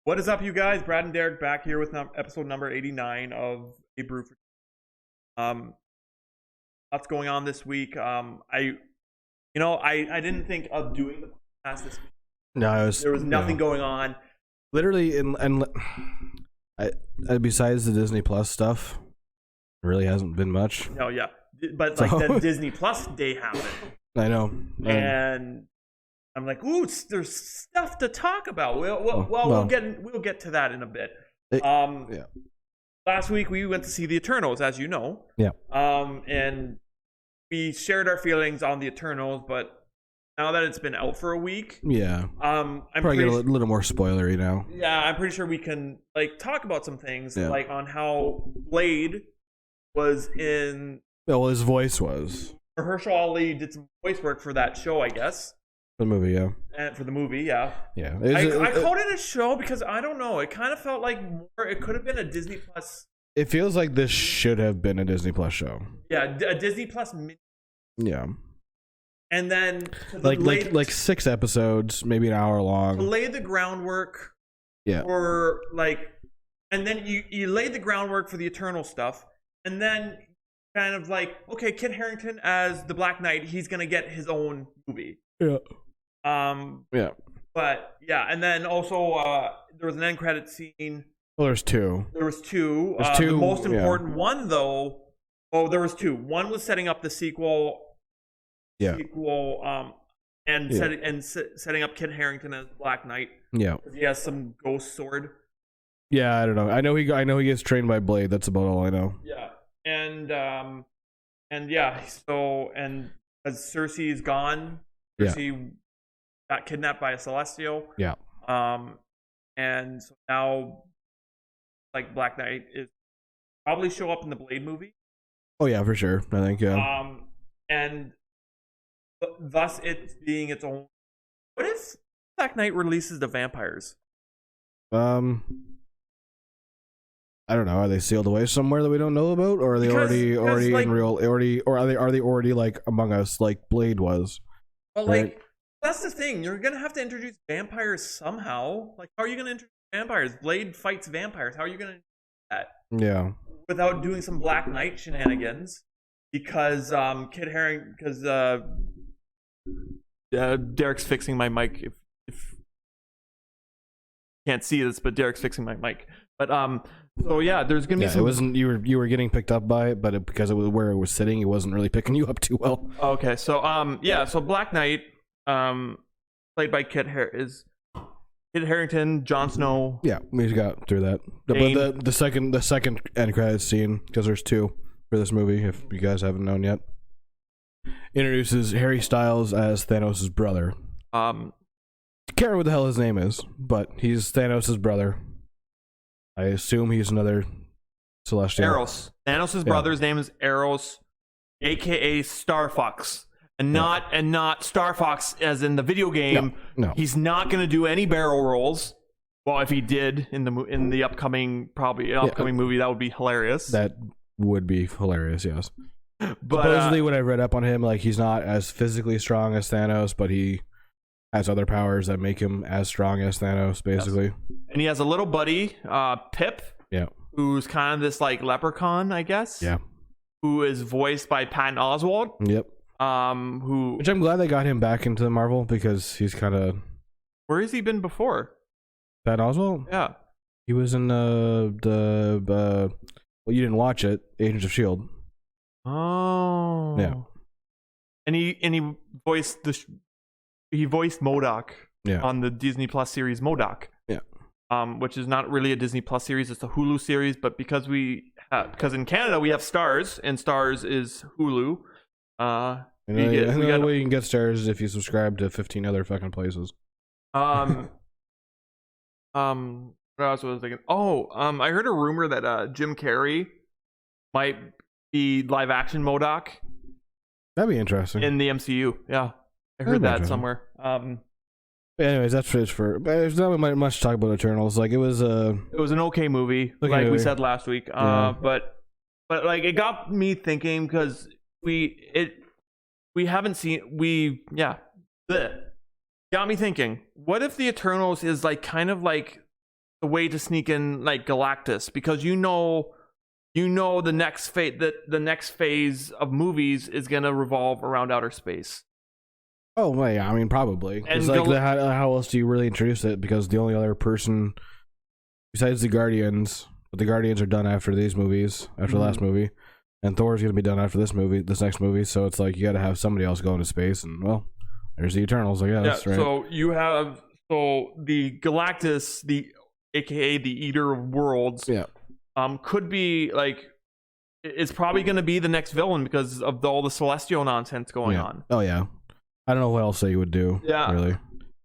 What is up, you guys? Brad and Derek back here with episode number 89 of A Brew for. Lots going on this week. I didn't think of doing the podcast this week. No, There was nothing going on. Literally, besides the Disney Plus stuff, there really hasn't been much. No, yeah, but like the Disney Plus day happened. I know, and I'm like, ooh, there's stuff to talk about. We'll get to that in a bit. Yeah. Last week we went to see the Eternals, as you know. Yeah. And we shared our feelings on the Eternals, but now that it's been out for a week, yeah. I'm probably get a little more spoilery now. Yeah, I'm pretty sure we can talk about some things like on how Blade was in. Well, his voice was. Mahershala Ali did some voice work for that show, I guess. The movie, yeah. And for the movie, yeah. Yeah. I called it a show because I don't know. It kind of felt like it could have been a Disney Plus. It feels like this should have been a Disney Plus show. Yeah, a Disney Plus mini. Yeah. And then like 6 episodes, maybe an hour long. To lay the groundwork. Yeah. Or and then you laid the groundwork for the Eternal stuff, and then kind of okay, Kit Harington as the Black Knight, he's gonna get his own movie. Yeah. Yeah. But yeah, and then also there was an end credit scene. Well, there's two. There was two. The most important one, though. Oh, there was two. One was setting up the sequel. Yeah. Setting up Kit Harington as Black Knight. Yeah. Because he has some ghost sword. Yeah, I don't know. I know he gets trained by Blade. That's about all I know. Yeah, and yeah. So as Cersei is gone, Cersei got kidnapped by a Celestial. Yeah. And so now, Black Knight is probably show up in the Blade movie. Oh yeah, for sure. I think yeah. And thus it being its own. What if Black Knight releases the vampires? I don't know. Are they sealed away somewhere that we don't know about, or are they already in real? Or are they already among us like Blade was? Well, right? That's the thing. You're gonna have to introduce vampires somehow. How are you gonna introduce vampires? Blade fights vampires. How are you gonna do that? Yeah. Without doing some Black Knight shenanigans, because Derek's fixing my mic. If can't see this, but Derek's fixing my mic. But so yeah, there's gonna be some. It wasn't you were getting picked up by it, but because it was where it was sitting, it wasn't really picking you up too well. Okay, so so Black Knight, played by Kit Harington, Jon Snow. Yeah, we just got through that. But the second end credits scene, because there's 2 for this movie, if you guys haven't known yet, introduces Harry Styles as Thanos' brother. Can't remember what the hell his name is, but he's Thanos' brother. I assume he's another Celestial. Eros. Thanos' brother's name is Eros, aka Star Fox. And not Star Fox as in the video game. No. He's not going to do any barrel rolls. Well, if he did in the upcoming movie, that would be hilarious. That would be hilarious, yes. But supposedly, when I read up on him, he's not as physically strong as Thanos, but he has other powers that make him as strong as Thanos, basically. Yes. And he has a little buddy, Pip. Yeah. Who's kind of this leprechaun, I guess. Yeah. Who is voiced by Patton Oswalt. Yep. Which I'm glad they got him back into Marvel, because he's kind of. Where has he been before? Patton Oswalt? Yeah. He was in well, you didn't watch it, Agents of S.H.I.E.L.D. Oh. Yeah. And he voiced MODOK on the Disney Plus series MODOK. Yeah. Which is not really a Disney Plus series, it's a Hulu series, but because in Canada we have Stars, and Stars is Hulu. The way you can get Stars is if you subscribe to 15 other fucking places. What else was I thinking? I heard a rumor that Jim Carrey might be live action MODOK. That'd be interesting. In the MCU, yeah. I heard that somewhere. Anyways, that's it for. There's not much to talk about Eternals. It was an okay movie, we said last week. Yeah. But it got me thinking, because we haven't seen got me thinking. What if the Eternals is kind of like the way to sneak in like Galactus, because the next phase of movies is gonna revolve around outer space. Oh, well, yeah, I mean, probably. And It's like, how else do you really introduce it? Because the only other person besides the Guardians, but the Guardians are done after these movies, after the last movie, and Thor's gonna be done after this next movie. So it's like you got to have somebody else go into space, and well, there's the Eternals, I guess. Yeah. Right? So you have the Galactus, AKA the Eater of Worlds. Yeah. Could be like, it's probably going to be the next villain because of all the Celestial nonsense going on. Oh yeah. I don't know what else they would do. Yeah. Really.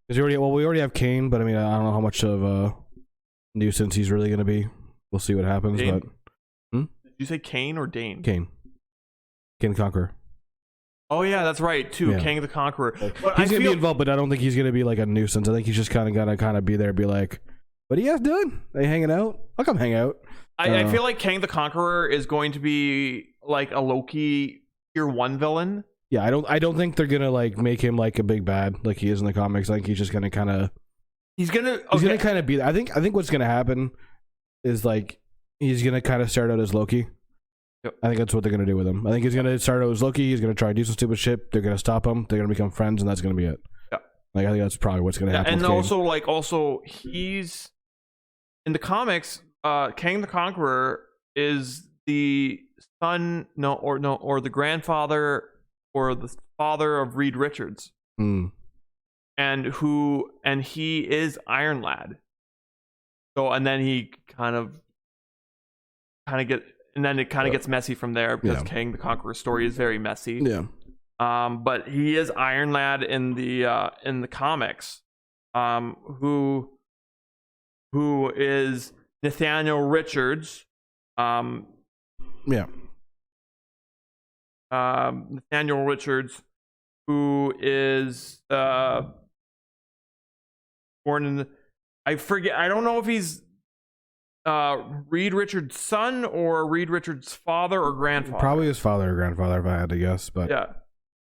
Because we already have Kane, but I mean, I don't know how much of a nuisance he's really going to be. We'll see what happens. Dane? But Did you say Kane or Dane? Kane the Conqueror. Oh yeah, that's right too. Yeah. Kang the Conqueror. But he's gonna be involved, but I don't think he's gonna be like a nuisance. I think he's just kind of be there, be like, "What are you guys doing? Are you hanging out? I'll come hang out." I feel like Kang the Conqueror is going to be like a Loki Tier 1 villain. Yeah, I don't think they're gonna like make him like a big bad like he is in the comics. I think he's just gonna kind of he's gonna kind of be. I think what's gonna happen is like he's gonna kind of start out as Loki. Yep. I think that's what they're gonna do with him. I think he's gonna start out as Loki. He's gonna try to do some stupid shit. They're gonna stop him. They're gonna become friends, and that's gonna be it. Yeah, like I think that's probably what's gonna happen. And also he's in the comics. Kang the Conqueror is the son, or the grandfather or the father of Reed Richards, and he is Iron Lad. So and then he kind of gets messy from there because Kang the Conqueror's story is very messy. Yeah. But he is Iron Lad in the comics. Who is Nathaniel Richards? Nathaniel Richards, who is born in I forget. I don't know if he's Reed Richards' son or Reed Richards' father or grandfather. Probably his father or grandfather, if I had to guess. But yeah.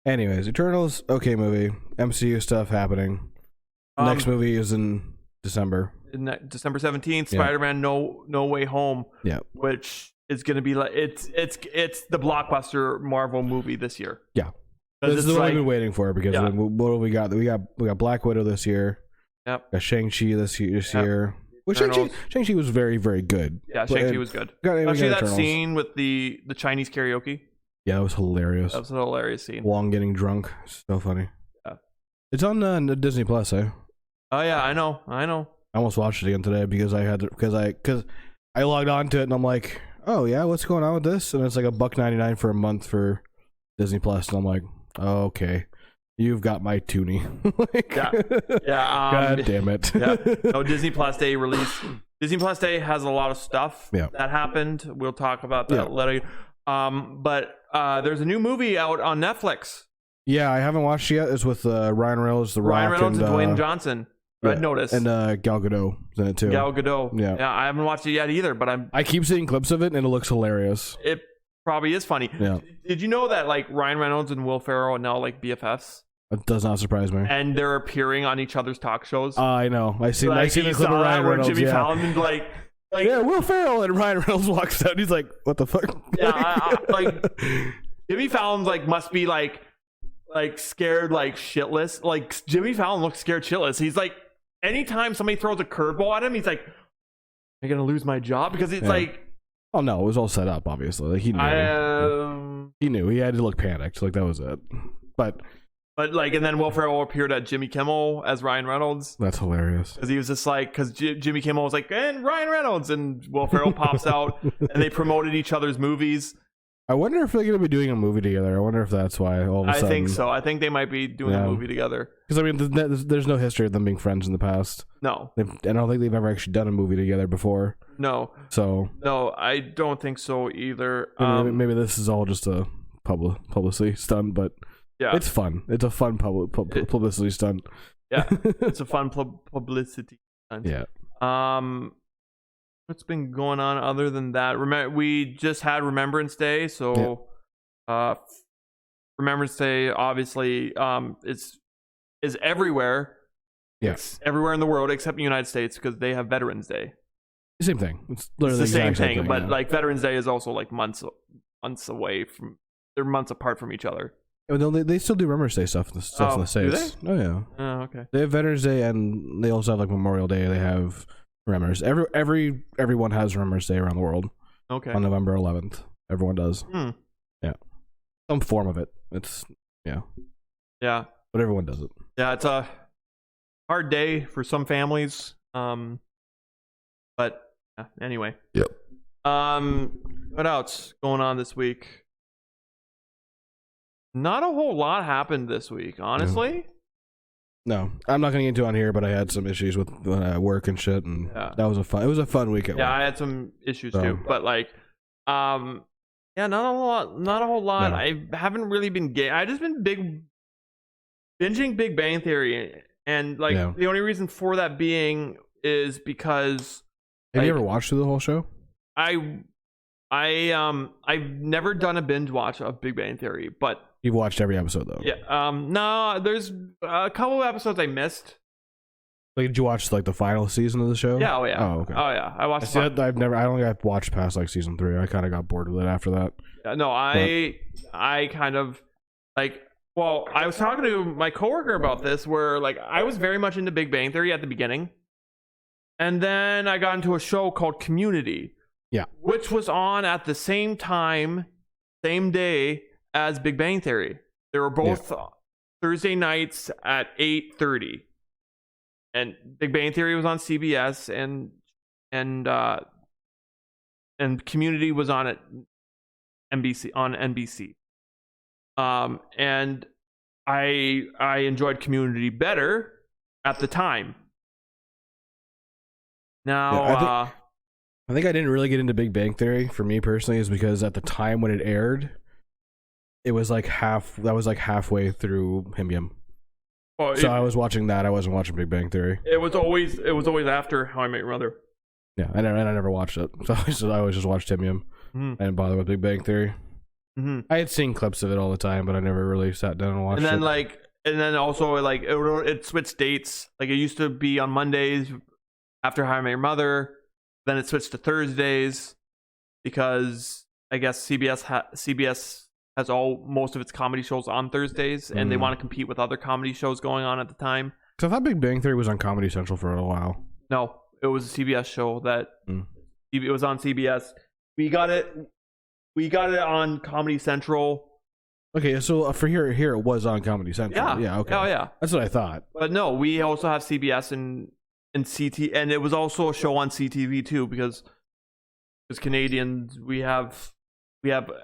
Anyways, Eternals, okay movie. MCU stuff happening. Next movie is in December. December 17th, Spider-Man No Way Home. Yeah. Which is going to be like it's the blockbuster Marvel movie this year. Yeah. This is the one we've been waiting for because what have we got? We got Black Widow this year. Yep. Got Shang-Chi this year. Well, Shang-Chi was very, very good. Yeah, Shang-Chi was good. Actually, that scene with the Chinese karaoke. Yeah, that was hilarious. That was a hilarious scene. Wong getting drunk. So funny. Yeah. It's on Disney Plus, eh? Oh yeah, I know. I almost watched it again today because I logged on to it and I'm like, oh yeah, what's going on with this? And it's like $1.99 for a month for Disney Plus, and I'm like, oh, okay. You've got my toonie. God damn it. Yeah. No, Disney Plus Day release. Disney Plus Day has a lot of stuff that happened. We'll talk about that later. But there's a new movie out on Netflix. Yeah, I haven't watched it yet. It's with Ryan Reynolds, The Rock, and Dwayne Johnson. Red Notice. And Gal Gadot is in it too. Gal Gadot. Yeah, I haven't watched it yet either, but I keep seeing clips of it and it looks hilarious. It probably is funny. Yeah. Did you know that like Ryan Reynolds and Will Ferrell are now like BFFs? That does not surprise me. And they're appearing on each other's talk shows. I know. I seen the clip of Ryan Reynolds. Jimmy Fallon like Will Ferrell and Ryan Reynolds walks out. He's like, "What the fuck?" Yeah, Jimmy Fallon's like must be like scared like shitless. Like Jimmy Fallon looks scared shitless. He's like, anytime somebody throws a curveball at him, he's like, "Am I gonna lose my job?" Because it's like, oh no, it was all set up. Obviously, like, he knew. He knew. He had to look panicked. Like that was it. But like, and then Will Ferrell appeared at Jimmy Kimmel as Ryan Reynolds. That's hilarious. Because he was just like, because Jimmy Kimmel was like, and Ryan Reynolds, and Will Ferrell pops out, and they promoted each other's movies. I wonder if they're going to be doing a movie together. I wonder if that's why all of a sudden. I think so. I think they might be doing a movie together. Because I mean, there's no history of them being friends in the past. No. I don't think they've ever actually done a movie together before. No. So. No, I don't think so either. Maybe this is all just a publicity stunt, but. Yeah, it's fun. It's a fun publicity stunt. Yeah, it's a fun publicity stunt. Yeah. What's been going on other than that? We just had Remembrance Day, so Remembrance Day obviously is everywhere. Yeah. It's everywhere in the world except the United States because they have Veterans Day. Same thing. It's It's literally the same exact thing, but yeah. like Veterans Day is also like months away from. They're months apart from each other. They still do Remembrance Day stuff in the Do States. they? Oh yeah. Oh, okay. They have Veterans Day and they also have like Memorial Day. They have Remembrance. Everyone has Remembrance Day around the world. Okay. On November 11th, everyone does. Yeah, some form of it. It's yeah, but everyone does it. Yeah, it's a hard day for some families. But anyway. Yep. What else going on this week? Not a whole lot happened this week, honestly. No, I'm not gonna get into it on here, but I had some issues with work and shit, and it was a fun week at work. I had some issues too, but like, not a whole lot. No. I haven't really been I just been binging Big Bang Theory, and like the only reason for that being is because. Have you ever watched the whole show? I've never done a binge watch of Big Bang Theory, but you've watched every episode though. Yeah. No, there's a couple of episodes I missed. Like, did you watch like the final season of the show? Yeah. Oh yeah. Oh okay. Oh yeah. I watched. I don't think I've watched past like season 3. I kind of got bored with it after that. No, I kind of like. Well, I was talking to my coworker about this, where like I was very much into Big Bang Theory at the beginning, and then I got into a show called Community. Yeah. Which was on at the same time, same day as Big Bang Theory. They were both Thursday nights at 8:30. And Big Bang Theory was on CBS and Community was on at NBC. And I enjoyed Community better at the time. Now I think I didn't really get into Big Bang Theory for me personally is because at the time when it aired, it was like halfway through Him Yim. Well, so I was watching that. I wasn't watching Big Bang Theory. It was always after How I Met Your Mother. Yeah, and I never watched it. So I always just watched Him Yim. I didn't bother with Big Bang Theory. I had seen clips of it all the time, but I never really sat down and watched it. And then also like it switched dates. Like it used to be on Mondays after How I Met Your Mother. Then it switched to Thursdays because I guess CBS has most of its comedy shows on Thursdays, and they want to compete with other comedy shows going on at the time. So I thought Big Bang Theory was on Comedy Central for a while. No, it was a CBS show that it was on CBS. We got it on Comedy Central. Okay, so for here it was on Comedy Central. Yeah, okay. Oh yeah, that's what I thought. But no, we also have CBS and CT, and it was also a show on CTV too because as Canadians we have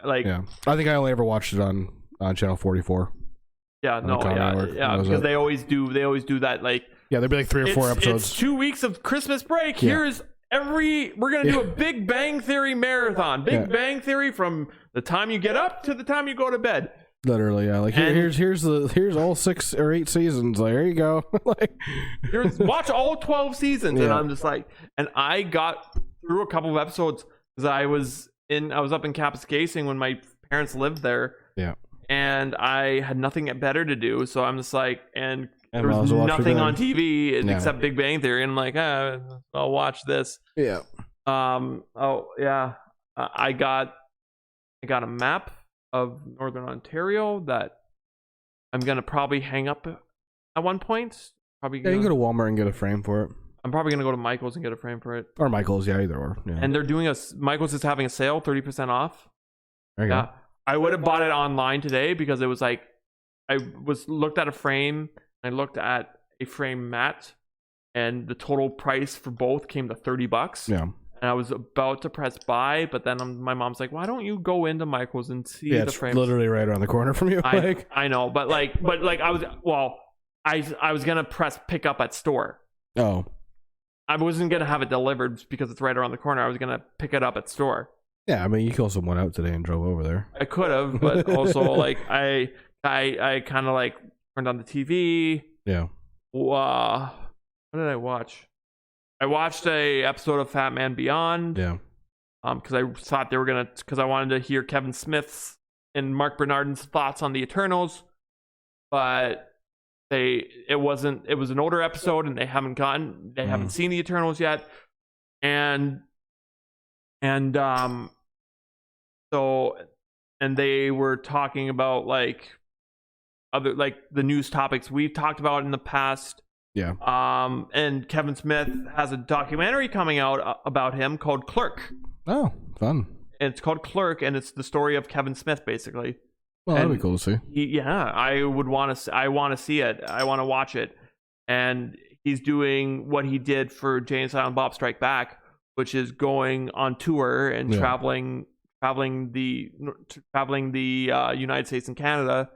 like I think I only ever watched it on channel 44. Because they always do that like there'd be like 3 or 4 episodes. It's 2 weeks of Christmas break. We're gonna do a Big Bang Theory marathon. Bang Theory from the time you get up to the time you go to bed. Literally, yeah. Like here's all 6 or 8 seasons. Like here you go. Like watch all 12 seasons, and I'm just like, and I got through a couple of episodes because I was up in Kapuskasing when my parents lived there. Yeah. And I had nothing better to do, so I'm just like, and there was nothing on TV except Big Bang Theory, and I'm like, I'll watch this. Yeah. I got a map of Northern Ontario that I'm gonna probably hang up at one point. You can go to Walmart and get a frame for it. I'm probably gonna go to Michael's and get a frame for it. Or Michael's, either or. Yeah. And they're doing Michael's is having a sale, 30% off. There you go. I would have bought it online today because it was like I looked at a frame, I looked at a frame mat, and the total price for both came to $30. Yeah. And I was about to press buy, but then my mom's like, "Why don't you go into Michael's and see the frame?" It's literally right around the corner from you. I know, but I was gonna press pick up at store. Oh. I wasn't gonna have it delivered because it's right around the corner. I was gonna pick it up at store. Yeah, I mean, you also went out today and drove over there. I could have, but also like I kind of like turned on the TV. Yeah. What did I watch? I watched a episode of Fat Man Beyond. Yeah. Because I thought they were because I wanted to hear Kevin Smith's and Mark Bernardin's thoughts on the Eternals, but it was an older episode, and they haven't seen the Eternals yet, and they were talking about like other like the news topics we've talked about in the past. Yeah. And Kevin Smith has a documentary coming out about him called Clerk. Oh, fun. And it's called Clerk, and it's the story of Kevin Smith, basically. Well, that'd be cool to see. I want to see it. I want to watch it. And he's doing what he did for Jay and Silent Bob Strike Back, which is going on tour and traveling the United States and Canada,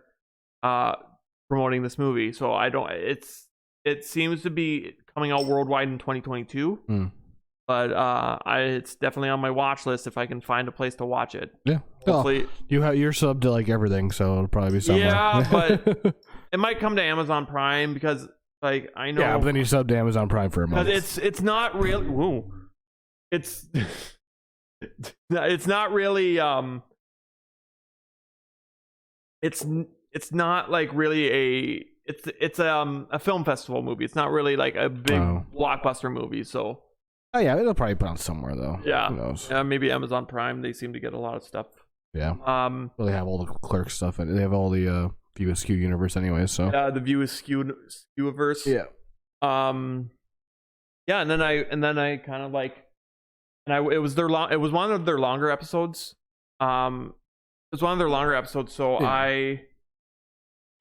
promoting this movie. So it seems to be coming out worldwide in 2022. But it's definitely on my watch list if I can find a place to watch it. Yeah. Hopefully, you're subbed to like everything, so it'll probably be somewhere. Yeah, but it might come to Amazon Prime because like I know. Yeah, but then you sub to Amazon Prime for a month. It's not really. Whoa. It's not really. It's not like really a. It's a film festival movie. It's not really like a big blockbuster movie. So. Oh yeah, it'll probably put on somewhere though. Yeah, who knows? Maybe Amazon Prime. They seem to get a lot of stuff. Yeah. Well, they have all the Clerk stuff, and they have all the View Askew universe anyway. So the View Askew universe. Yeah. Yeah, and then I kind of like, it was one of their longer episodes. It was one of their longer episodes. So yeah.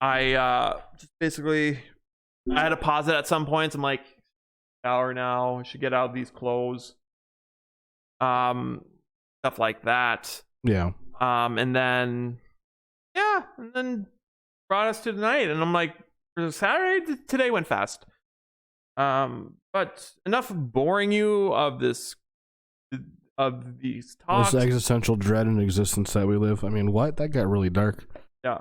I just basically I had to pause it at some points. I'm like, hour now, I should get out of these clothes. Stuff like that. Yeah. And then brought us to tonight, and I'm like, for Saturday, today went fast. But enough boring you of these talks. This existential dread and existence that we live. I mean, what? That got really dark. Yeah.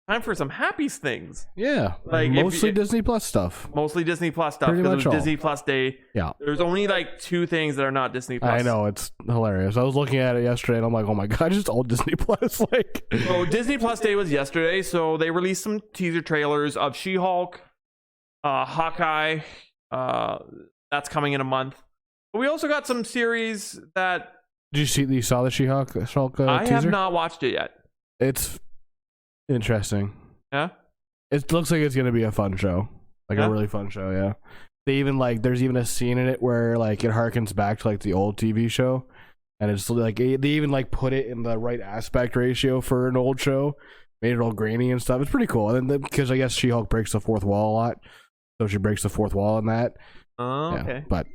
Time for some happy things. Yeah, like mostly Disney Plus stuff. Mostly Disney Plus stuff. Pretty much all. Disney Plus Day. Yeah. There's only like 2 things that are not Disney Plus. I know, it's hilarious. I was looking at it yesterday and I'm like, oh my god, just all Disney Plus. Like, so Disney Plus Day was yesterday. So they released some teaser trailers of She-Hulk, Hawkeye. That's coming in a month. But we also got some series that. Did you saw the She-Hulk teaser? I have not watched it yet. It's interesting. Yeah, it looks like it's gonna be a fun show, like a really fun show. Yeah, they even like there's even a scene in it where like it harkens back to like the old TV show, and it's like they even like put it in the right aspect ratio for an old show, made it all grainy and stuff. It's pretty cool. And then because I guess She-Hulk breaks the fourth wall a lot, so she breaks the fourth wall in that. Oh, yeah, okay. But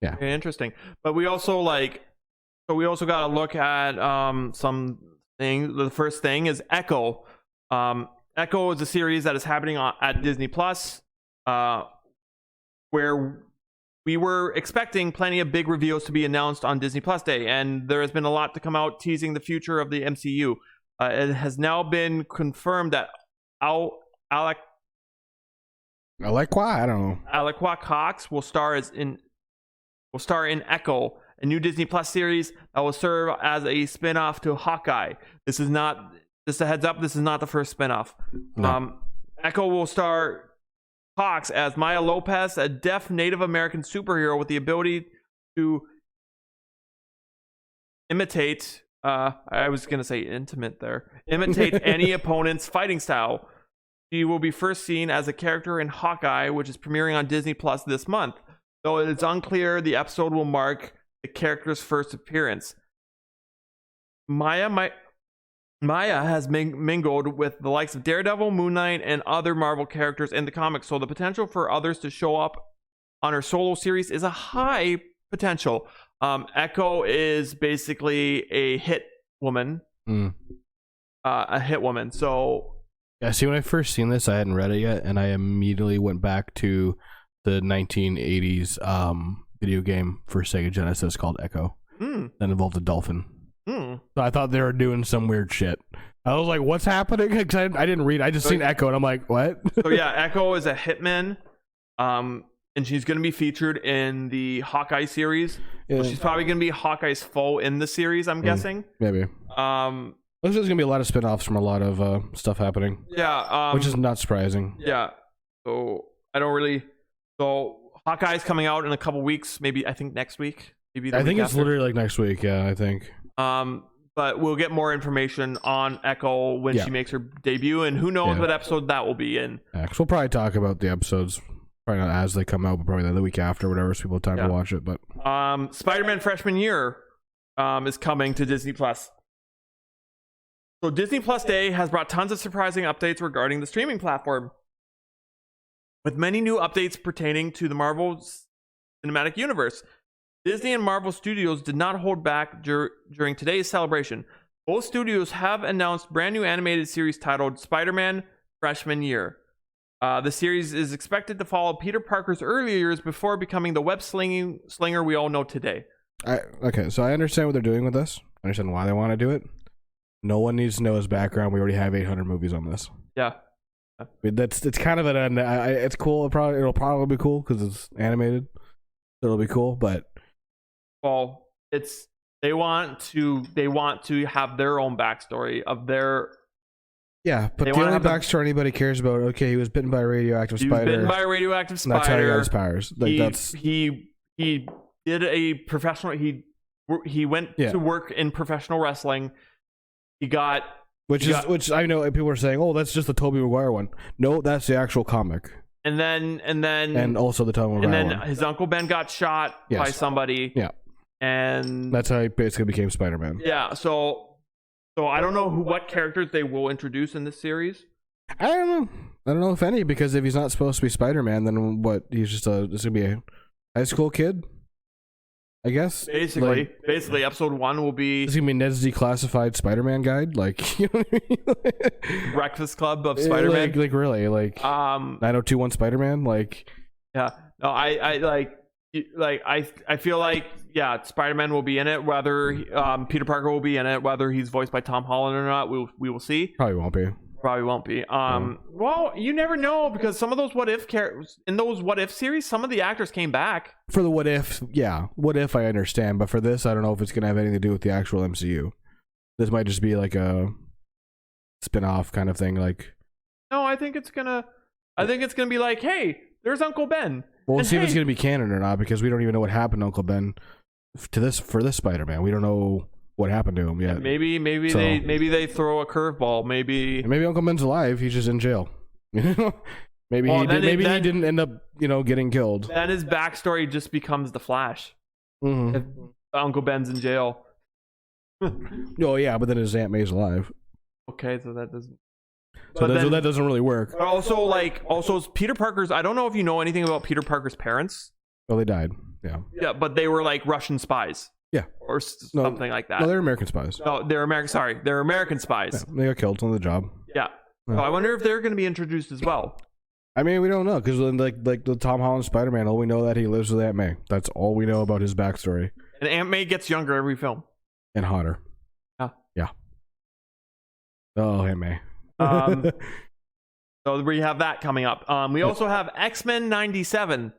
yeah, very interesting. But we also got to look at some things. The first thing is Echo. Echo is a series that is happening at Disney Plus, where we were expecting plenty of big reveals to be announced on Disney Plus Day, and there has been a lot to come out teasing the future of the MCU. It has now been confirmed that Alaqua Cox will star in Echo, a new Disney Plus series that will serve as a spin-off to Hawkeye. Just a heads up, this is not the first spin-off. No. Echo will star Cox as Maya Lopez, a deaf Native American superhero with the ability to imitate any opponent's fighting style. She will be first seen as a character in Hawkeye, which is premiering on Disney Plus this month. Though it's unclear, the episode will mark the character's first appearance. Maya has mingled with the likes of Daredevil, Moon Knight, and other Marvel characters in the comics, so the potential for others to show up on her solo series is a high potential. Echo is basically a hit woman. A hit woman. So yeah, see, when I first seen this, I hadn't read it yet, and I immediately went back to the 1980s video game for Sega Genesis called Echo. That involved a dolphin. So I thought they were doing some weird shit. I was like, what's happening? Because I didn't read. I just seen Echo, and I'm like, what? So yeah, Echo is a hitman, and she's going to be featured in the Hawkeye series. Yeah. So she's probably going to be Hawkeye's foe in the series, I'm guessing. Maybe. But Looks like there's gonna be a lot of spin-offs from a lot of stuff happening. Yeah, which is not surprising. Yeah, so I don't really. So Hawkeye's coming out in a couple weeks, maybe I think next week. Maybe I think it's literally like next week. Yeah, I think. But we'll get more information on Echo when she makes her debut, and who knows what episode that will be in. Yeah, 'cause we'll probably talk about the episodes, probably not as they come out, but probably the week after, whatever, so people have time to watch it. But Spider-Man Freshman Year is coming to Disney Plus. So Disney Plus Day has brought tons of surprising updates regarding the streaming platform, with many new updates pertaining to the Marvel Cinematic Universe. Disney and Marvel Studios did not hold back during today's celebration. Both studios have announced brand new animated series titled Spider-Man Freshman Year. The series is expected to follow Peter Parker's early years before becoming the web slinger we all know today. Okay, so I understand what they're doing with this. I understand why they want to do it. No one needs to know his background. We already have 800 movies on this. Yeah. I mean, it's kind of it's cool. It'll probably be cool because it's animated. It'll be cool, but well, they want to have their own backstory of their. Yeah, but the only backstory anybody cares about. Okay, he was bitten by a radioactive spider. He was bitten by a radioactive spider. That's how he got his powers. Like he did a professional. He went to work in professional wrestling. He got. Which I know people are saying, oh, that's just the Tobey Maguire one. No, that's the actual comic. And also the Tobey Maguire one. And then his Uncle Ben got shot by somebody. Yeah. And that's how he basically became Spider-Man. Yeah, so I don't know what characters they will introduce in this series. I don't know if any, because if he's not supposed to be Spider-Man, then what? He's just gonna be a high school kid, I guess. Basically, episode 1 will be. It's gonna be Ned's Declassified Spider-Man Guide, like, you know what I mean? Breakfast Club of Spider-Man, like really, like 9021 Spider-Man, like. Yeah, no, I feel like Spider-Man will be in it. Whether Peter Parker will be in it, whether he's voiced by Tom Holland or not, we will see. Probably won't be. Well, you never know, because some of those what if characters in those what if series, some of the actors came back. For the what if, what if I understand, but for this, I don't know if it's gonna have anything to do with the actual MCU. This might just be like a spin-off kind of thing. Like, no, I think it's gonna be like, hey, there's Uncle Ben. Well, we'll see if it's gonna be canon or not, because we don't even know what happened to Uncle Ben for this Spider-Man. We don't know what happened to him yet. Maybe they throw a curveball. Maybe Uncle Ben's alive. He's just in jail. Maybe he didn't end up getting killed. Then his backstory just becomes the Flash. Mm-hmm. If Uncle Ben's in jail. Oh yeah, but then his Aunt May's alive. Okay, so that doesn't. So that doesn't really work. But also Peter Parker's. I don't know if you know anything about Peter Parker's parents. Oh, they died. Yeah. Yeah, but they were like Russian spies. Yeah. Or something like that. No, they're American spies. No, they're American. Sorry, they're American spies. Yeah, they got killed on the job. Yeah. So I wonder if they're going to be introduced as well. I mean, we don't know, because like the Tom Holland Spider-Man, all we know that he lives with Aunt May. That's all we know about his backstory. And Aunt May gets younger every film. And hotter. Yeah. Oh, Aunt May. So we have that coming up. We also have X-Men 97.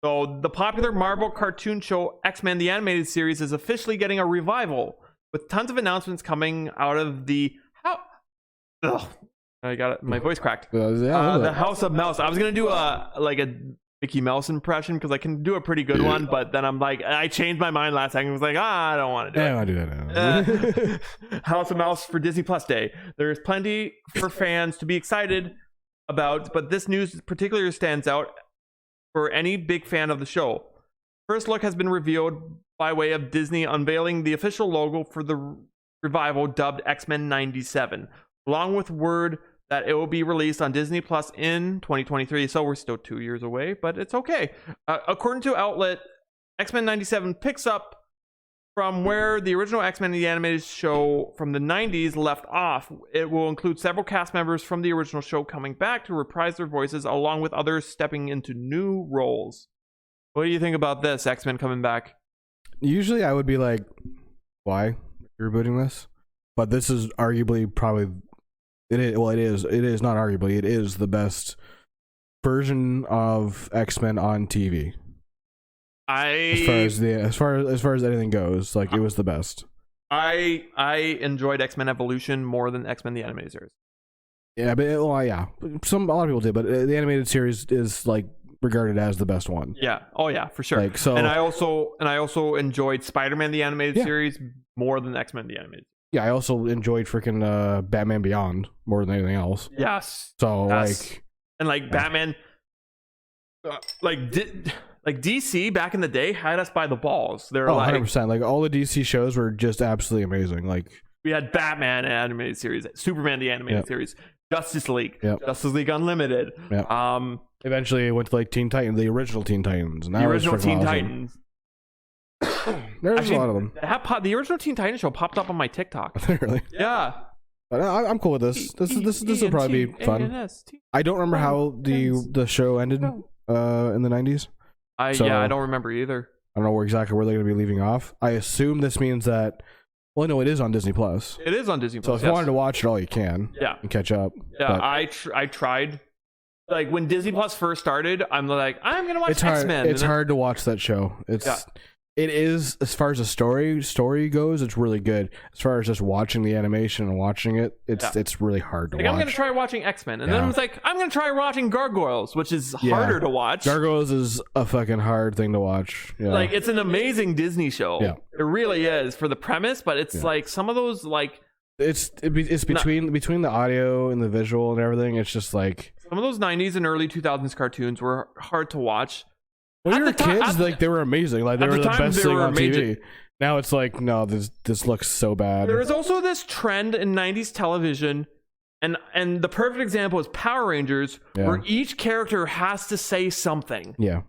So the popular Marvel cartoon show X-Men the Animated Series is officially getting a revival, with tons of announcements coming out of the I got it. My voice cracked. The House of Mouse. I was gonna do a Mickey Mouse impression, because I can do a pretty good one, but then I'm like, I changed my mind last second. I was like, I don't want to do it. I want to do that now. House of Mouse for Disney Plus Day. There's plenty for fans to be excited about, but this news particularly stands out for any big fan of the show. First look has been revealed by way of Disney unveiling the official logo for the revival, dubbed X-Men 97, along with word that it will be released on Disney Plus in 2023. So we're still 2 years away, but it's okay. According to outlet, X-Men 97 picks up from where the original X-Men the Animated show from the 90s left off. It will include several cast members from the original show coming back to reprise their voices, along with others stepping into new roles. What do you think about this, X-Men coming back? Usually I would be like, why you're rebooting this? But this is arguably probably... It is not arguably, it is the best version of X-Men on TV. As far as anything goes, like, it was the best. I enjoyed X-Men Evolution more than X-Men the animated series. Yeah, but a lot of people did, but the animated series is like regarded as the best one. Yeah. Oh yeah, for sure. Like, so, and I also enjoyed Spider-Man the animated series more than X-Men the animated. Yeah, I also enjoyed freaking Batman Beyond more than anything else. Yes. So yes. like, and like Batman, like DC back in the day had us by the balls. They're like 100%. Like all the DC shows were just absolutely amazing. Like we had Batman animated series, Superman the animated series, Justice League, Justice League Unlimited. Eventually it went to like Teen Titans, the original Teen Titans. And the original Teen Titans. There's actually, a lot of them. The original Teen Titans show popped up on my TikTok. Really? Yeah. But I'm cool with this. This will probably be fun. I don't remember how the show ended in the 90s. I don't remember either. I don't know exactly where they're going to be leaving off. I assume this means that. Well, no, it is on Disney Plus. It is on Disney So Plus. if you wanted to watch it all, you can. Yeah. And catch up. Yeah, but I tried. Like when Disney Plus first started, I'm like, I'm gonna watch X-Men. It's hard to watch that show. It is, as far as the story goes, it's really good. As far as just watching the animation and watching it, it's really hard to watch. I'm gonna try watching X-Men, and then I was like, I'm gonna try watching Gargoyles, which is harder to watch. Gargoyles is a fucking hard thing to watch. Yeah. Like it's an amazing Disney show. Yeah. It really is for the premise, but it's like some of those like it's between the audio and the visual and everything. It's just like some of those 90s and early 2000s cartoons were hard to watch. When we were kids, like they were amazing. Like they were the best thing on TV. Now it's like, no, this looks so bad. There was also this trend in 90s television, and the perfect example is Power Rangers, where each character has to say something. Yeah.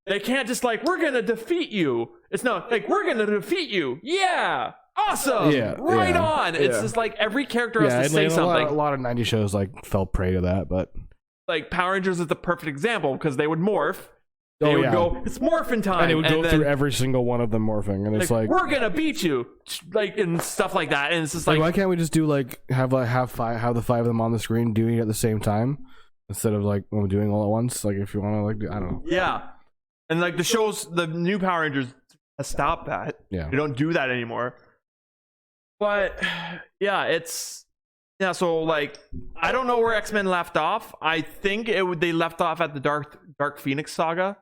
They can't just like, we're gonna defeat you. It's not like, we're gonna defeat you. Yeah. Awesome. Yeah. Right on. It's just like every character has to say something. A lot of 90s shows like fell prey to that, but like Power Rangers is the perfect example because they would morph. They would go, it's morphin' time. And they would go through every single one of them morphing. And it's like, we're going to beat you. Like, and stuff like that. And it's just like, why can't we just do like, have the five of them on the screen doing it at the same time instead of like doing all at once? Like, if you want to, like, I don't know. Yeah. And like the new Power Rangers stop that. Yeah. They don't do that anymore. But yeah, so like, I don't know where X-Men left off. I think they left off at the Dark Phoenix saga.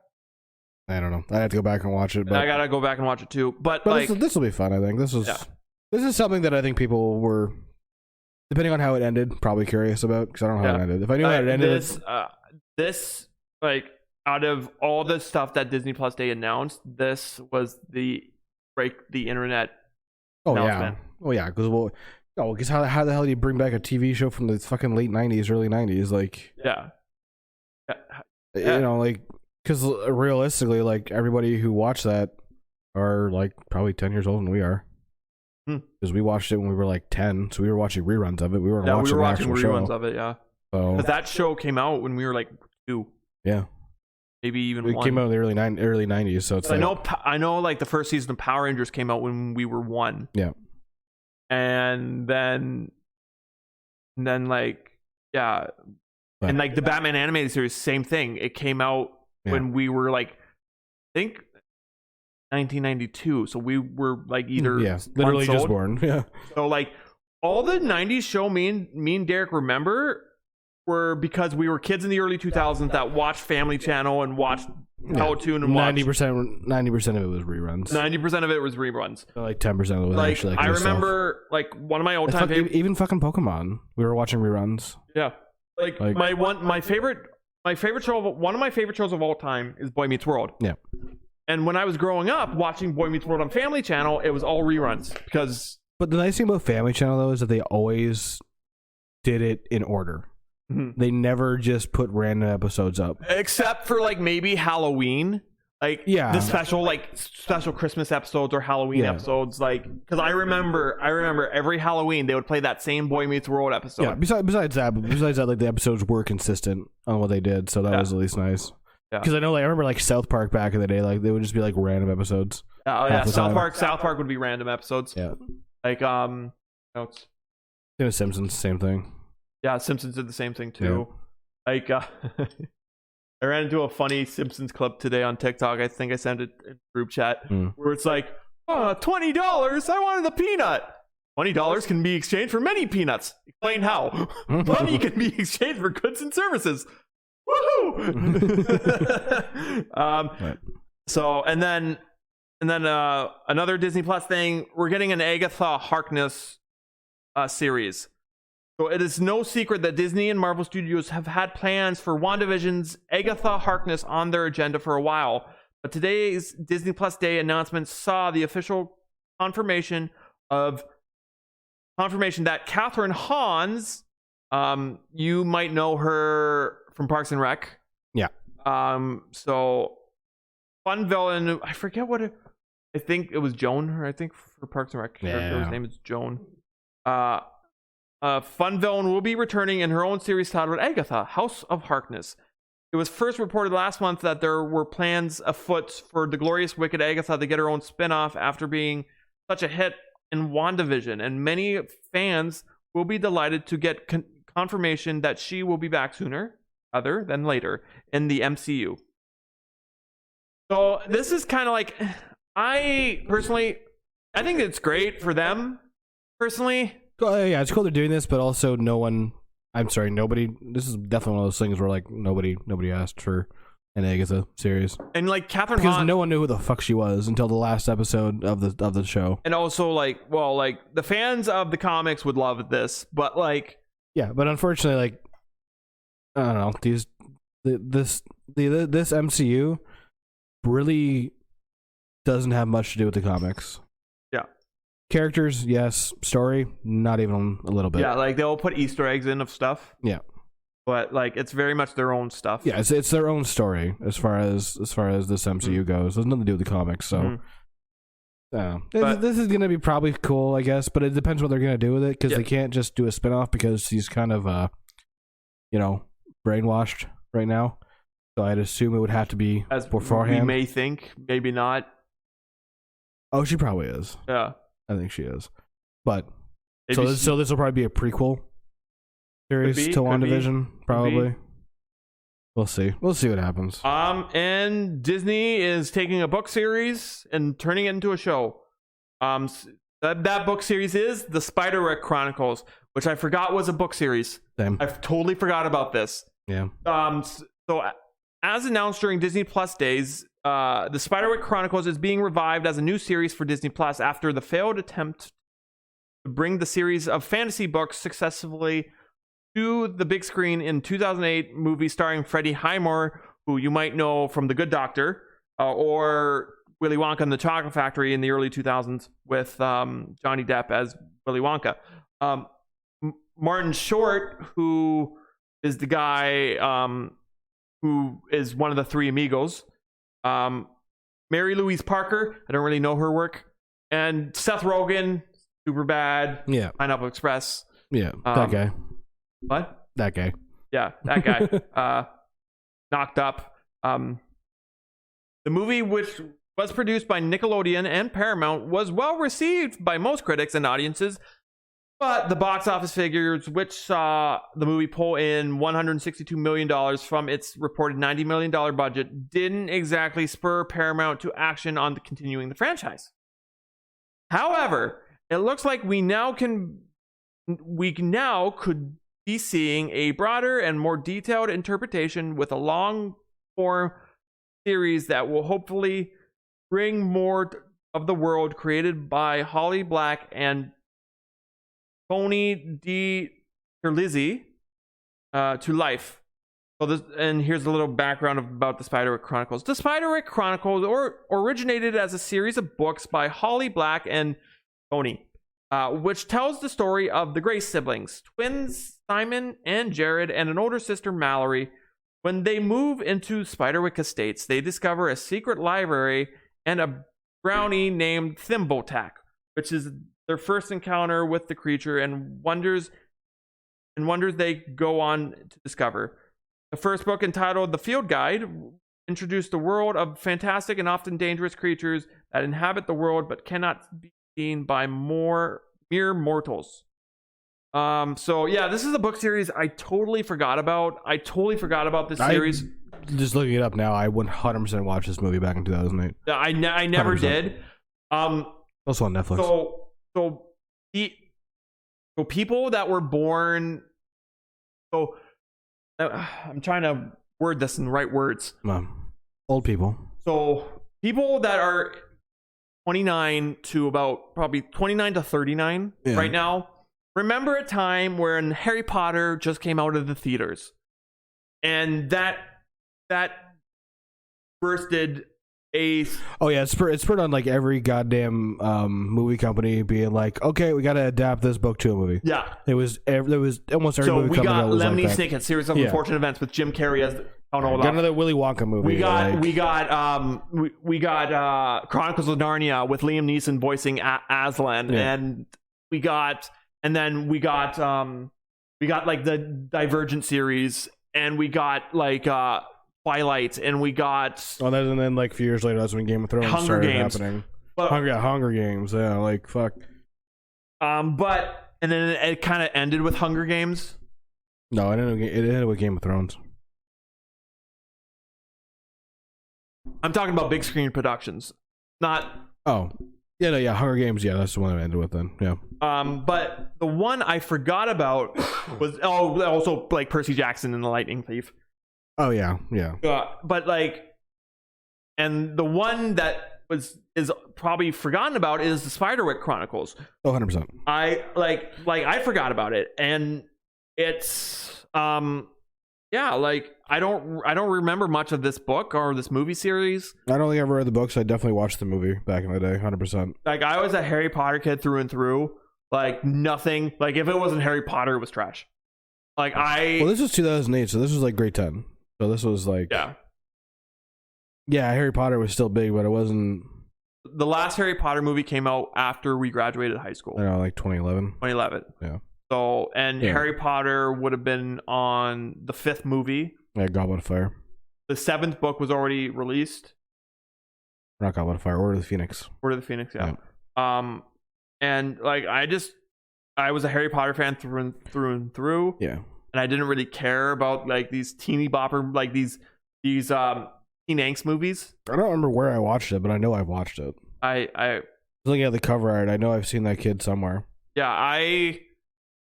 I don't know. I have to go back and watch it. But I gotta go back and watch it too. But like, this will be fun. I think this is something that I think people were, depending on how it ended, probably curious about because I don't know how it ended. If I knew how it ended, this like out of all the stuff that Disney Plus Day announced, this was the break the internet. Announcement. Yeah, because how the hell do you bring back a TV show from the fucking late 90s, early 90s? Like, you know, like, because realistically, like, everybody who watched that are, like, probably 10 years older than we are. Because we watched it when we were, like, 10, so we were watching reruns of it. We weren't watching the actual reruns show. of it, yeah. So that show came out when we were, like, 2. Yeah. Maybe even it 1. Came out in the early 90s, so it's like... I know, like, the first season of Power Rangers came out when we were 1. Yeah. And then like, yeah. And like the Batman animated series, same thing. It came out when we were like, I think 1992. So we were like either literally just born. Yeah. So like all the 90s show me and Derek remember were because we were kids in the early 2000s that watched Family Channel and watched Teletoon and 90% of it was reruns. 90% of it was reruns. Like 10% of it was like, actually. I remember like one of my old time favorite. Even fucking Pokemon, we were watching reruns. Yeah. Like my favorite show one of my favorite shows of all time is Boy Meets World. Yeah. And when I was growing up watching Boy Meets World on Family Channel, it was all reruns because. But the nice thing about Family Channel though is that they always did it in order. Mm-hmm. They never just put random episodes up, except for like maybe Halloween, like the special Christmas episodes or Halloween episodes. Like, because I remember every Halloween they would play that same Boy Meets World episode. Yeah. Besides that, like the episodes were consistent on what they did, so that was at least nice. Yeah. Because I know, like, I remember like South Park back in the day, like they would just be like random episodes. Oh yeah, South Park would be random episodes. Yeah. Like notes. Simpsons, same thing. Yeah, Simpsons did the same thing too. Yeah. Like, I ran into a funny Simpsons clip today on TikTok. I think I sent it in group chat where it's like, $20. I wanted the peanut. $20 can be exchanged for many peanuts. Explain how. Money can be exchanged for goods and services. Woohoo! So, and then another Disney Plus thing. We're getting an Agatha Harkness series. So it is no secret that Disney and Marvel Studios have had plans for WandaVision's Agatha Harkness on their agenda for a while. But today's Disney Plus Day announcement saw the official confirmation that Catherine Hans, you might know her from Parks and Rec. Yeah. So fun villain. I forget what I think it was Joan. Or I think for Parks and Rec, her name is Joan. Fun villain will be returning in her own series titled Agatha, House of Harkness. It was first reported last month that there were plans afoot for the glorious wicked Agatha to get her own spin-off after being such a hit in WandaVision, and many fans will be delighted to get confirmation that she will be back sooner other than later in the MCU. So this is kind of like, I think it's great for them personally. Yeah, it's cool they're doing this, but also nobody. This is definitely one of those things where like nobody asked for an Agatha series, and like Catherine because Hahn, no one knew who the fuck she was until the last episode of the show. And also like the fans of the comics would love this, but like but unfortunately, like I don't know, this MCU really doesn't have much to do with the comics. Characters, yes. Story, not even a little bit. Yeah, like they'll put Easter eggs in of stuff. Yeah, but like it's very much their own stuff. Yeah, it's their own story as far as this MCU goes. There's nothing to do with the comics, so. This is gonna be probably cool, I guess, but it depends what they're gonna do with it, because they can't just do a spinoff because he's kind of brainwashed right now. So I'd assume it would have to be as beforehand. We may think, maybe not. Oh, she probably is. Yeah. I think she is, but so this will probably be a prequel series to WandaVision, probably. We'll see. We'll see what happens. And Disney is taking a book series and turning it into a show. That book series is the Spider-Rick Chronicles, which I forgot was a book series. Same. I totally forgot about this. Yeah. So as announced during Disney Plus days, the Spider-Rick Chronicles is being revived as a new series for Disney Plus after the failed attempt to bring the series of fantasy books successfully to the big screen in 2008 movie starring Freddie Highmore, who you might know from The Good Doctor, or Willy Wonka and the Chocolate Factory in the early 2000s with Johnny Depp as Willy Wonka. Martin Short, who is the guy who is one of the three amigos. Mary Louise Parker, I don't really know her work, and Seth Rogen, Superbad, Pineapple Express, that guy. What? That guy. Yeah, that guy. Knocked Up. The movie, which was produced by Nickelodeon and Paramount, was well received by most critics and audiences, but the box office figures, which saw the movie pull in $162 million from its reported $90 million budget, didn't exactly spur Paramount to action on continuing the franchise. However, it looks like we now could be seeing a broader and more detailed interpretation with a long-form series that will hopefully bring more of the world created by Holly Black and Tony D. Terlizzi to life. And here's a little background about the Spider-Rick Chronicles. The Spider-Rick Chronicles originated as a series of books by Holly Black and Tony, which tells the story of the Grace siblings, twins Simon and Jared, and an older sister Mallory. When they move into Spiderwick Estates, they discover a secret library and a brownie named Thimbletak, which is their first encounter with the creature and wonders they go on to discover. The first book, entitled The Field Guide, introduced the world of fantastic and often dangerous creatures that inhabit the world but cannot be seen by mere mortals. So yeah, this is a book series I totally forgot about. I totally forgot about this series. Just looking it up now, I would 100% watch this movie back in 2008. I never 100%. Did. Also on Netflix. So people that were born. So I'm trying to word this in the right words. Old people. So people that are 29 to about probably 29 to 39 right now. Remember a time when Harry Potter just came out of the theaters, and that bursted a. Oh yeah, it's put on like every goddamn movie company being like, okay, we got to adapt this book to a movie. Yeah, there was almost every so movie company. So we got Lemony Snicket, Series of Unfortunate Events with Jim Carrey as. Got another Willy Wonka movie. We got Chronicles of Narnia with Liam Neeson voicing Aslan, and we got like the Divergent series, and we got like Twilight, and we got and then like a few years later, that's when Game of Thrones started happening. Hunger Games, yeah, like fuck. But and then it kind of ended with Hunger Games. No, it ended with Game of Thrones. I'm talking about big screen productions, not. Oh, yeah, Hunger Games. Yeah, that's the one I ended with then. Yeah. But the one I forgot about was also like Percy Jackson and the Lightning Thief. Oh yeah. But like, and the one that is probably forgotten about is the Spiderwick Chronicles. Oh, 100%. I forgot about it, and it's like I don't remember much of this book or this movie series. I don't think I ever read the books. I definitely watched the movie back in the day, 100%. Like I was a Harry Potter kid through and through. Like nothing. Like if it wasn't Harry Potter, it was trash. Well, this was 2008, so this was like grade 10. So this was like Harry Potter was still big, but it wasn't. The last Harry Potter movie came out after we graduated high school. I know, like 2011. 2011. Yeah. So Harry Potter would have been on the 5th movie. Yeah, Goblet of Fire. The 7th book was already released. Not Goblet of Fire, Order of the Phoenix. Order of the Phoenix, yeah. And like I was a Harry Potter fan through and through. Yeah. And I didn't really care about like these teeny bopper, like these teen angst movies. I don't remember where I watched it, but I know I've watched it. I looking at the cover art, I know I've seen that kid somewhere. Yeah, I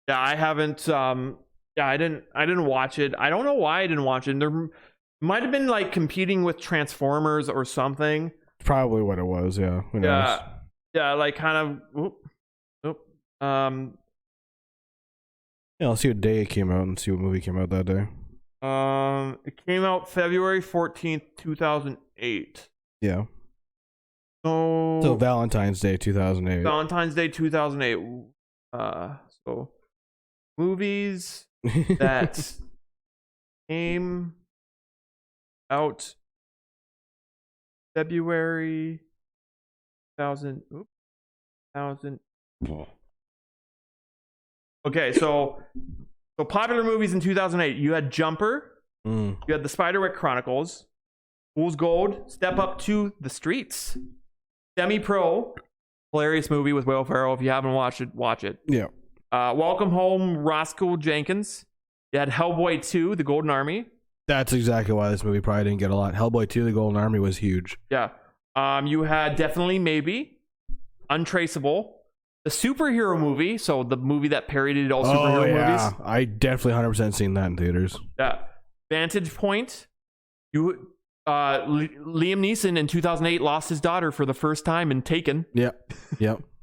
haven't I didn't watch it. I don't know why I didn't watch it. There might have been like competing with Transformers or something. Probably what it was, yeah. Who knows? Yeah, like kind of yeah, I'll see what day it came out and see what movie came out that day. It came out February 14th, 2008. Yeah. So Valentine's Day 2008. Valentine's Day 2008. So movies that came out February 2000. Okay, so popular movies in 2008. You had Jumper. You had The Spiderwick Chronicles, Fool's Gold, Step Up to the Streets, Semi-Pro, hilarious movie with Will Ferrell. If you haven't watched it, watch it. Yeah. Welcome Home, Roscoe Jenkins. You had Hellboy 2, The Golden Army. That's exactly why this movie probably didn't get a lot. Hellboy 2, The Golden Army was huge. Yeah. You had Definitely Maybe, Untraceable, the superhero movie, so the movie that parodied all superhero movies. I definitely 100% seen that in theaters. Yeah. Vantage Point. Liam Neeson in 2008 lost his daughter for the first time in Taken. Yep.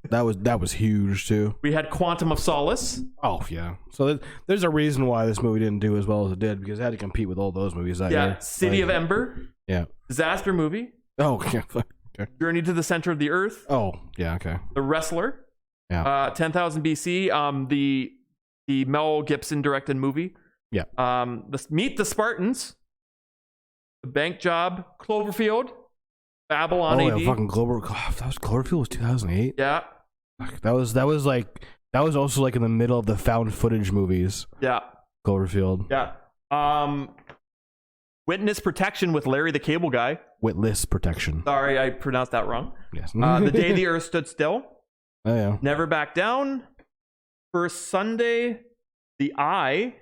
That was huge too. We had Quantum of Solace. Oh yeah. So there's a reason why this movie didn't do as well as it did, because it had to compete with all those movies that year. City of Ember. Yeah. Disaster movie. Oh yeah. Okay. Journey to the Center of the Earth. Oh yeah. Okay. The Wrestler. Yeah. 10,000 BC. The Mel Gibson directed movie. Yeah. Meet the Spartans. The Bank Job. Cloverfield. Babylon AD. Yeah, fucking Cloverfield was 2008. Yeah. That was also like in the middle of the found footage movies. Yeah. Cloverfield. Yeah. Witness Protection with Larry the Cable Guy. Witless Protection. Sorry, I pronounced that wrong. Yes. The Day the Earth Stood Still. Oh yeah. Never Back Down. First Sunday. The Eye.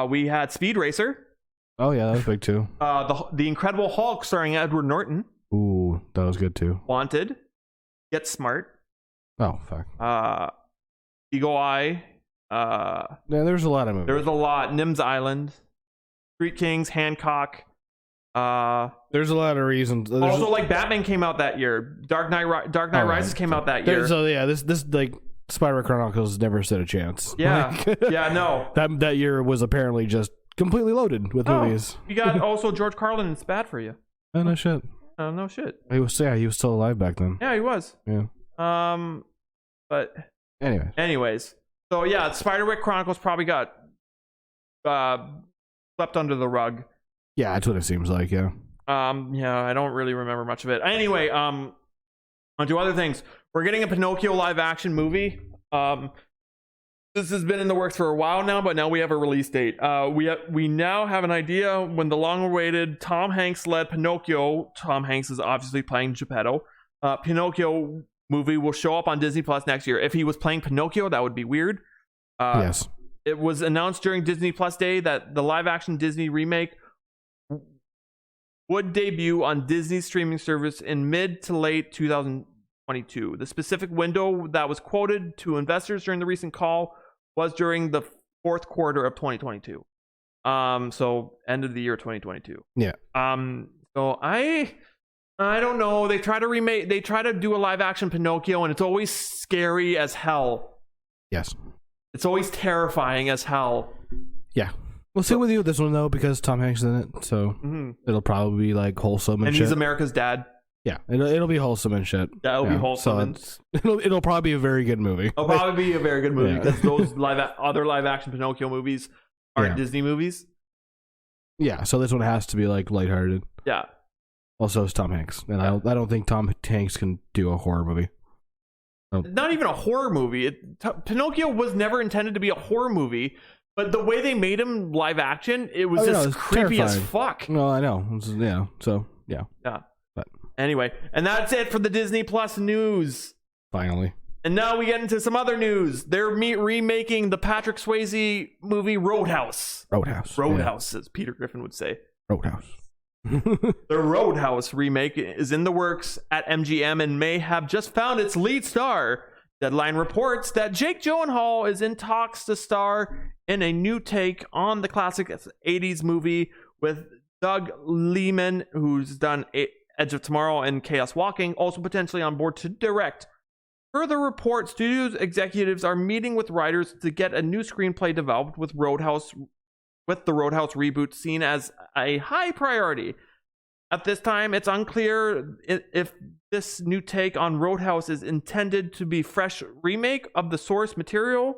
We had Speed Racer. Oh yeah, that was big too. The Incredible Hulk starring Edward Norton. Ooh, that was good too. Wanted. Get Smart, Oh fuck. Eagle Eye. Yeah, there's a lot of movies. There was a lot. Nim's Island, Street Kings, Hancock. There's a lot of reasons. Also, like Batman came out that year. Dark Knight Rises came out that year. So yeah, this like Spider-Man Chronicles never stood a chance. Yeah, Like, yeah, no. That year was apparently just completely loaded with movies. You got also George Carlin. It's Bad for You. Oh no shit. Oh no shit. He was still alive back then. Yeah, he was. Yeah. But anyways, so yeah, Spider-Man Chronicles probably got swept under the rug. Yeah, that's what it seems like. Yeah. Yeah, I don't really remember much of it. Anyway, on to other things. We're getting a Pinocchio live action movie. This has been in the works for a while now, but now we have a release date. We now have an idea when the long-awaited Tom Hanks-led Pinocchio. Tom Hanks is obviously playing Geppetto. Pinocchio movie will show up on Disney Plus next year. If he was playing Pinocchio, that would be weird. Yes. It was announced during Disney Plus Day that the live-action Disney remake would debut on Disney's streaming service in mid to late 2022. The specific window that was quoted to investors during the recent call was during the fourth quarter of 2022. So end of the year 2022. Yeah. So I don't know. They try to do a live action Pinocchio, and it's always scary as hell. Yes. It's always terrifying as hell. Yeah. We'll see with you with this one though, because Tom Hanks is in it, so it'll probably be like wholesome and shit. He's America's dad. Yeah, it'll be wholesome and shit. Yeah, it'll be wholesome. So it'll probably be a very good movie. It'll probably be a very good movie because those other live action Pinocchio movies aren't Disney movies. Yeah, so this one has to be like lighthearted. Yeah. Also, it's Tom Hanks, and I don't think Tom Hanks can do a horror movie. Not even a horror movie. Pinocchio was never intended to be a horror movie, but the way they made him live action, it was just creepy as fuck. No, I know. Yeah. So yeah. Yeah. But anyway, and that's it for the Disney Plus news. Finally. And now we get into some other news. They're remaking the Patrick Swayze movie Roadhouse. Roadhouse, as Peter Griffin would say. Roadhouse. The Roadhouse remake is in the works at MGM and may have just found its lead star. Deadline reports that Jake Gyllenhaal is in talks to star in a new take on the classic 80s movie, with Doug Liman, who's done Edge of Tomorrow and Chaos Walking, also potentially on board to direct. Further reports, studios executives are meeting with writers to get a new screenplay developed with the Roadhouse reboot seen as a high priority. At this time, it's unclear if this new take on Roadhouse is intended to be fresh remake of the source material,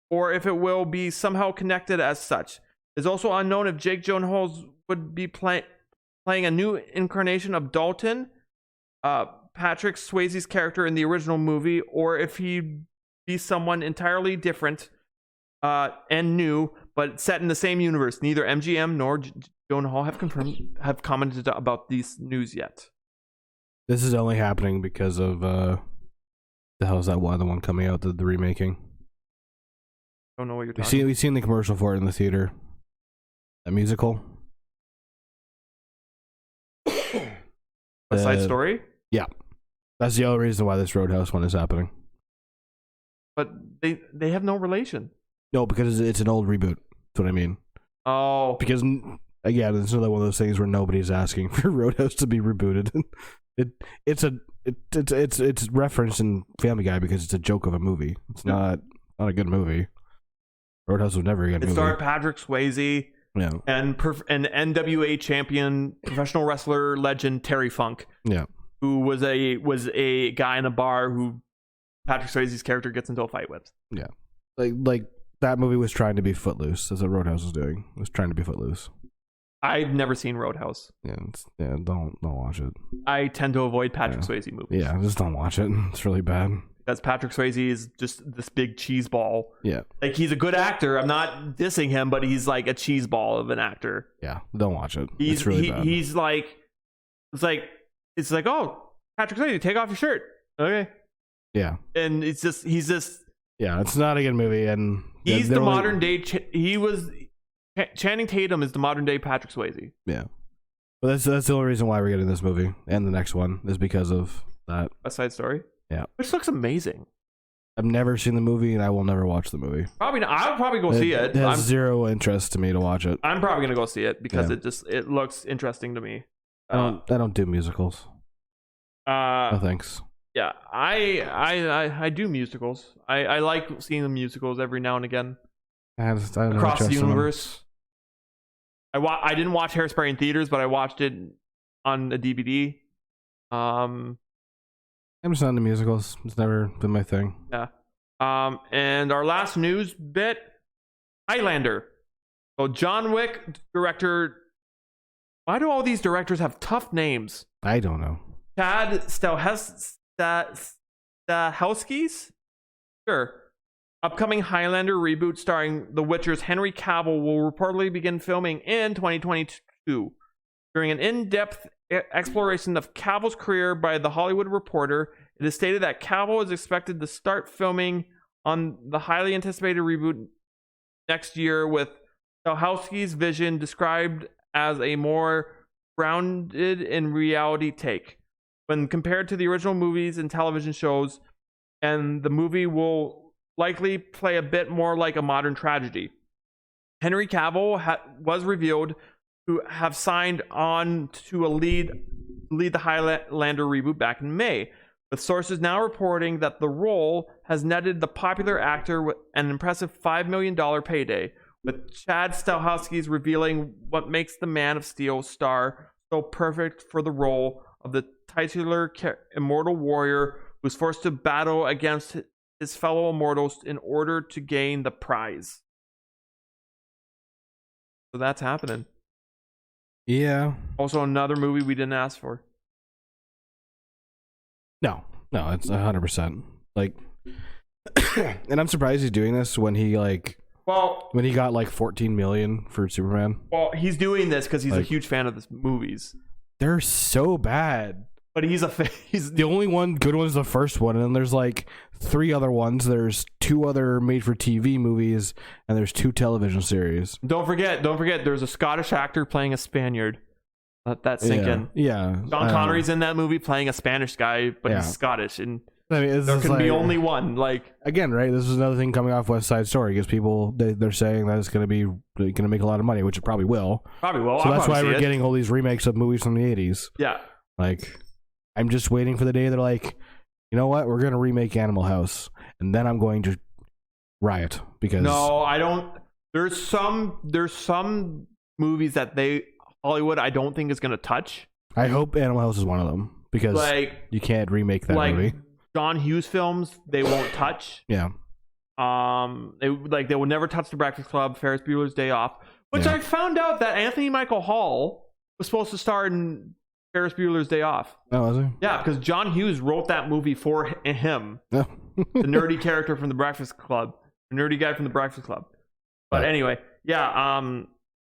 or if it will be somehow connected as such. It's also unknown if Jake Gyllenhaal would be playing a new incarnation of Dalton, Patrick Swayze's character in the original movie, or if he'd be someone entirely different and new, but set in the same universe. Neither MGM nor Gyllenhaal have commented about these news yet. This is only happening because of the hell's that one? The one coming out, the remaking. Don't know what you're talking about. We've seen the commercial for it in the theater. A musical. West Side Story? Yeah. That's the only reason why this Roadhouse one is happening. But they have no relation. No, because it's an old reboot. That's what I mean. Oh. Because, again, it's another one of those things where nobody's asking for Roadhouse to be rebooted. It's referenced in Family Guy because it's a joke of a movie. It's not a good movie. Roadhouse was never a good movie. It starred Patrick Swayze. Yeah. And NWA champion, professional wrestler legend Terry Funk. Yeah. Who was a guy in a bar who Patrick Swayze's character gets into a fight with. Yeah. Like that movie was trying to be Footloose. That's what Roadhouse was doing. It was trying to be Footloose. I've never seen Roadhouse. Yeah, don't watch it. I tend to avoid Patrick Swayze movies. Yeah, just don't watch it. It's really bad. Because Patrick Swayze is just this big cheese ball. Yeah. Like, he's a good actor. I'm not dissing him, but he's like a cheese ball of an actor. Yeah, don't watch it. It's really bad. He's like, it's like, oh, Patrick Swayze, take off your shirt. Okay. Yeah. And he's just. Yeah, it's not a good movie, and he's the modern day. Channing Tatum is the modern day Patrick Swayze. Yeah. But that's the only reason why we're getting this movie and the next one is because of that. West Side Story. Yeah. Which looks amazing. I've never seen the movie, and I will never watch the movie. Probably not. I'll probably go see it. It has zero interest to me to watch it. I'm probably gonna go see it because it looks interesting to me. I don't do musicals. No thanks. Yeah, I do musicals. I like seeing the musicals every now and again. I don't Across the universe. I didn't watch Hairspray in theaters, but I watched it on a DVD. I'm just not into musicals. It's never been my thing. Yeah. And our last news bit, Highlander. So John Wick director. Why do all these directors have tough names? I don't know. Chad Stahelski's? Sure. Upcoming Highlander reboot starring The Witcher's Henry Cavill will reportedly begin filming in 2022. During an in-depth exploration of Cavill's career by The Hollywood Reporter, it is stated that Cavill is expected to start filming on the highly anticipated reboot next year, with Stahelski's vision described as a more grounded in reality take. When compared to the original movies and television shows, and the movie will likely play a bit more like a modern tragedy. Henry Cavill was revealed to have signed on to lead the Highlander reboot back in May, with sources now reporting that the role has netted the popular actor an impressive $5 million payday, with Chad Stahelski's revealing what makes the Man of Steel star so perfect for the role of the titular immortal warrior who's forced to battle against his fellow immortals in order to gain the prize. So that's happening. Yeah. Also, another movie we didn't ask for. No, it's 100%. Like, and I'm surprised he's doing this when he when he got like 14 million for Superman. Well, he's doing this because he's a huge fan of the movies. They're so bad. But he's the only one good one is the first one, and then there's like 3 other ones. There's 2 other made-for-TV movies, and there's 2 television series. Don't forget. There's a Scottish actor playing a Spaniard. Let that sink in. Yeah. John Connery's in that movie playing a Spanish guy, but he's Scottish, and I mean, there can be only one. Like, again, right? This is another thing coming off West Side Story, because people they're saying that it's going to make a lot of money, which it probably will. Probably will. So that's why we're getting all these remakes of movies from the 80s. Yeah. Like, I'm just waiting for the day they're like, you know what? We're going to remake Animal House, and then I'm going to riot because no, I don't. There's some movies that Hollywood I don't think is going to touch. I hope Animal House is one of them, because you can't remake that movie. John Hughes films they won't touch. Yeah. They will never touch The Breakfast Club, Ferris Bueller's Day Off, which I found out that Anthony Michael Hall was supposed to star in Ferris Bueller's Day Off. Oh, was he? Yeah, because John Hughes wrote that movie for him. Oh. The nerdy character from The Breakfast Club. The nerdy guy from The Breakfast Club. But anyway, yeah, I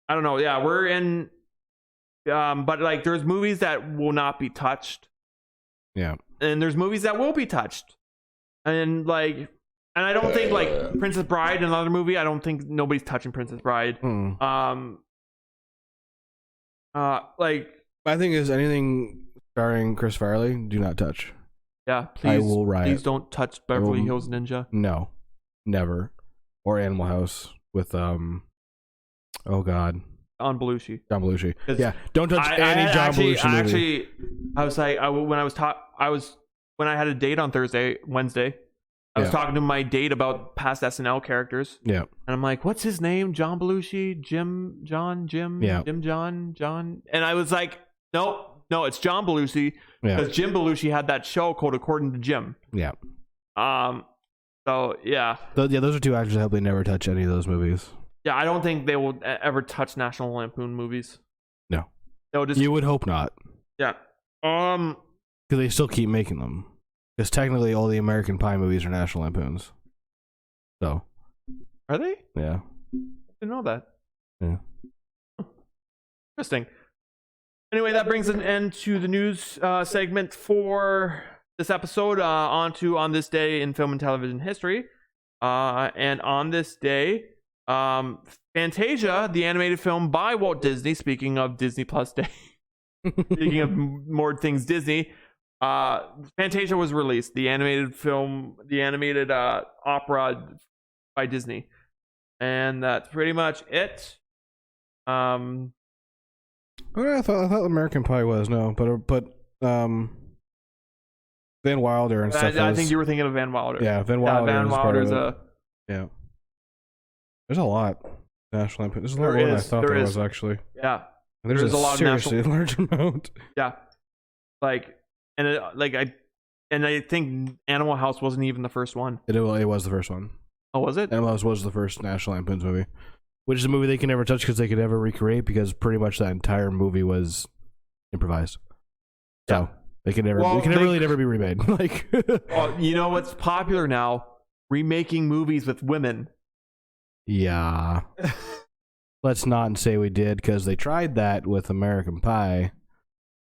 don't know. Yeah, we're in but like there's movies that will not be touched. Yeah. And there's movies that will be touched. And I don't think like Princess Bride, another movie, I don't think nobody's touching Princess Bride. My thing is, anything starring Chris Farley, do not touch. Yeah, please. I will riot. Please don't touch Beverly Hills Ninja. No, never. Or Animal House with oh god, John Belushi. John Belushi. Yeah, don't touch any John Belushi movie. Actually, I was like, when I had a date on Wednesday. I was talking to my date about past SNL characters. Yeah. And I'm like, what's his name? John Belushi? Jim? John? And I was like, no, it's John Belushi. Because Jim Belushi had that show called According to Jim. Yeah. So, yeah. Those are 2 actors that probably never touch any of those movies. Yeah, I don't think they will ever touch National Lampoon movies. No. They'll just... You would hope not. Yeah. Because they still keep making them. Because technically all the American Pie movies are National Lampoons. So. Are they? Yeah. I didn't know that. Yeah. Interesting. Anyway, that brings an end to the news segment for this episode. On this day in film and television history. And on this day, Fantasia, the animated film by Walt Disney, speaking of Disney Plus Day, speaking of more things Disney, Fantasia was released, the animated film, the animated opera by Disney, and that's pretty much it. I thought American Pie was but Van Wilder and stuff. I think you were thinking of Van Wilder. Yeah, Van Wilder. Van Wilder's yeah. There's a lot. National Lampoon. There's a lot more than I thought there was actually. Yeah. There's a lot seriously of large amount. Yeah. Like, and I think Animal House wasn't even the first one. It was the first one. Oh, was it? Animal House was the first National Lampoon's movie, which is a movie they can never touch because they could never recreate because pretty much that entire movie was improvised. So Yeah. they can never. Well, it can really never be remade. Like, well, you know what's popular now? Remaking movies with women. Yeah. Let's not say we did because they tried that with American Pie,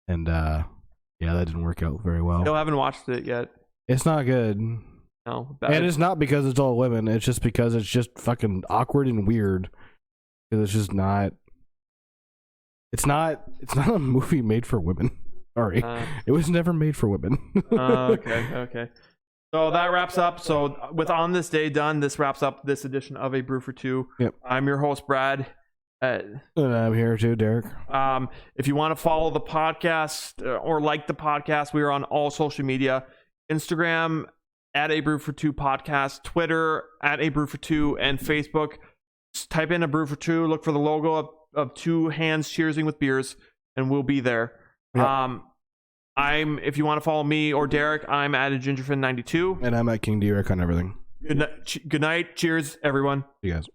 and yeah, that didn't work out very well. Still haven't watched it yet. It's not good. No, and it's not because it's all women. It's just because it's just fucking awkward and weird. Because it's just not. It's not a movie made for women. Sorry, it was never made for women. Okay. So that wraps up. So with On This Day done, this wraps up this edition of A Brew for Two. Yep. I'm your host, Brad. And I'm here too, Derek. If you want to follow the podcast or like the podcast, we are on all social media. Instagram at A Brew for Two podcast, Twitter at A Brew for Two, and Facebook. Just type in A Brew for Two, look for the logo of two hands cheersing with beers, and we'll be there. Yep. If you want to follow me or Derek, I'm at gingerfin92. And I'm at King Derek on everything. Good night. Cheers, everyone. You guys.